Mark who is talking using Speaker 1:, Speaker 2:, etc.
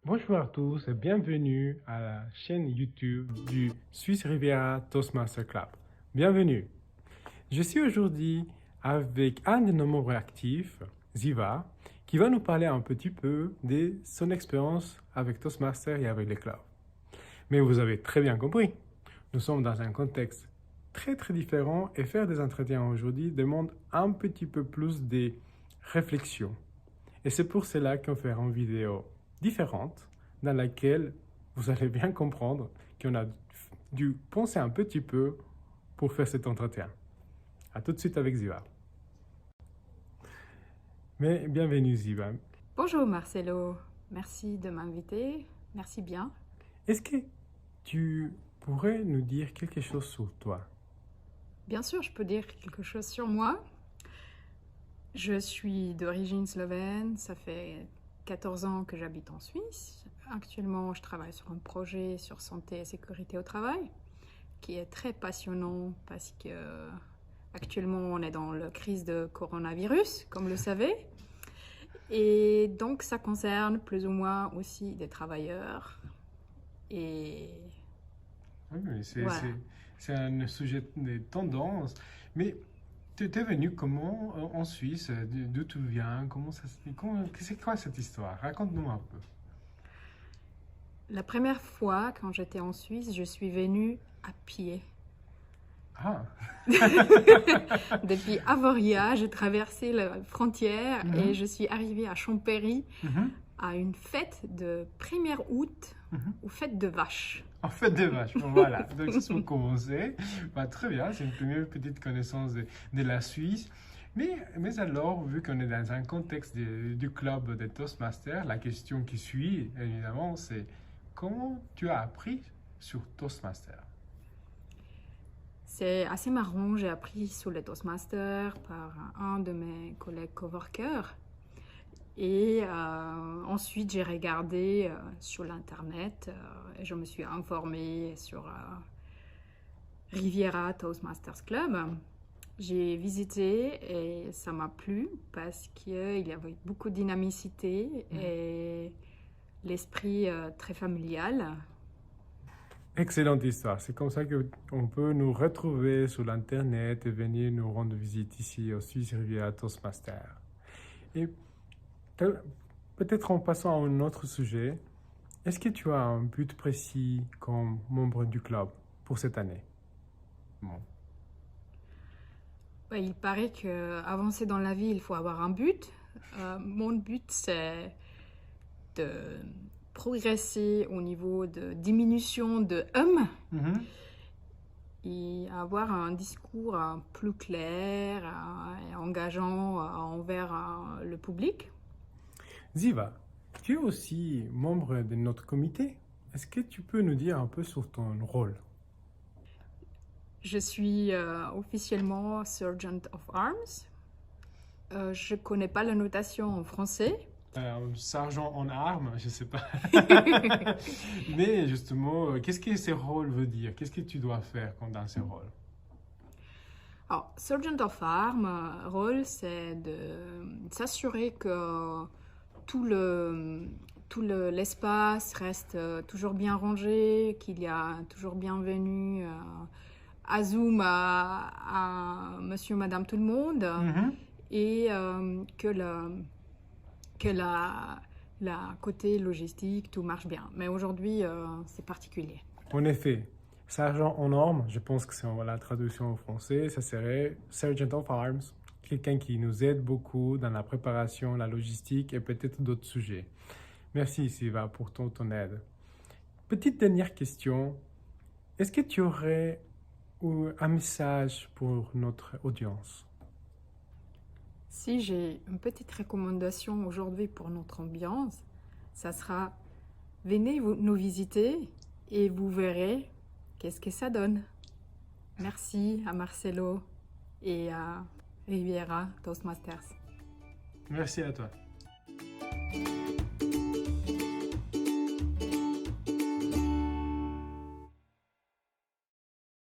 Speaker 1: Bonjour à tous et bienvenue à la chaîne YouTube du Swiss Riviera Toastmaster Club. Bienvenue. Je suis aujourd'hui avec un de nos membres actifs, Ziva, qui va nous parler un petit peu de son expérience avec Toastmaster et avec les clubs. Mais vous avez très bien compris, nous sommes dans un contexte très différent et faire des entretiens aujourd'hui demande un petit peu plus de réflexion. Et c'est pour cela qu'on fera une vidéo différente dans laquelle vous allez bien comprendre qu'on a dû penser un petit peu pour faire cet entretien. A tout de suite avec Ziva. Mais bienvenue Ziva.
Speaker 2: Bonjour Marcelo, merci de m'inviter, merci bien.
Speaker 1: Est-ce que tu pourrais nous dire quelque chose sur toi?
Speaker 2: Bien sûr, je peux dire quelque chose sur moi. Je suis d'origine slovène, ça fait 14 ans que j'habite en Suisse. Actuellement, je travaille sur un projet sur santé et sécurité au travail qui est très passionnant parce que actuellement on est dans la crise de coronavirus, comme vous le savez. Et donc ça concerne plus ou moins aussi des travailleurs. Et
Speaker 1: Oui,
Speaker 2: voilà.
Speaker 1: c'est un sujet de tendance. Mais tu es venu comment en Suisse? D'où tu viens? C'est quoi cette histoire? Raconte-nous un peu.
Speaker 2: La première fois, quand j'étais en Suisse, je suis venue à pied.
Speaker 1: Ah,
Speaker 2: Depuis Avoria, j'ai traversé la frontière et
Speaker 1: mhm,
Speaker 2: je suis arrivée à Champéry
Speaker 1: mhm,
Speaker 2: à une fête de 1er août,
Speaker 1: mhm.
Speaker 2: ou fête de vaches.
Speaker 1: En fait, des vaches. Bon, voilà. Donc, c'est pour commencer. Bah, très bien. C'est une première petite connaissance de la Suisse. Mais alors, vu qu'on est dans un contexte du club des Toastmasters, la question qui suit, évidemment, c'est comment tu as appris sur Toastmasters?
Speaker 2: C'est assez marrant, j'ai appris sur les Toastmasters par un de mes collègues coworkers. Et ensuite, j'ai regardé sur l'internet et je me suis informée sur Riviera Toastmasters Club. J'ai visité et ça m'a plu parce qu'il y avait beaucoup de dynamicité et l'esprit très familial.
Speaker 1: Excellente histoire. C'est comme ça qu'on peut nous retrouver sur l'Internet et venir nous rendre visite ici au Suisse Riviera Toastmasters. Et peut-être en passant à un autre sujet, est-ce que tu as un but précis comme membre du club pour cette année? Bon.
Speaker 2: Ouais, il paraît qu'avancer dans la vie, il faut avoir un but. Mon but, c'est de progresser au niveau de diminution de
Speaker 1: Mhm.
Speaker 2: et avoir un discours plus clair et engageant envers le public.
Speaker 1: Ziva, tu es aussi membre de notre comité. Est-ce que tu peux nous dire un peu sur ton rôle?
Speaker 2: Je suis officiellement Sergeant of Arms. Je ne connais pas la notation en français.
Speaker 1: Sergent en armes, je sais pas. Mais justement, qu'est-ce que ces rôles veut dire? Qu'est-ce que tu dois faire dans ces rôles?
Speaker 2: Alors, Sergeant of Arms, rôle, c'est de s'assurer que tout le, l'espace reste toujours bien rangé, qu'il y a toujours bienvenue à Zoom à monsieur, madame, tout le monde,
Speaker 1: Mhm.
Speaker 2: et que la côté logistique, tout marche bien. Mais aujourd'hui, c'est particulier.
Speaker 1: En effet, sergent en armes, je pense que c'est la traduction en français, ça serait Sergeant of Arms, quelqu'un qui nous aide beaucoup dans la préparation, la logistique et peut-être d'autres sujets. Merci Siva pour ton aide. Petite dernière question, est-ce que tu aurais un message pour notre audience?
Speaker 2: Si j'ai une petite recommandation aujourd'hui pour notre ambiance, ça sera venez nous visiter et vous verrez qu'est-ce que ça donne. Merci à Marcelo et à Riviera Toastmasters.
Speaker 1: Merci à toi.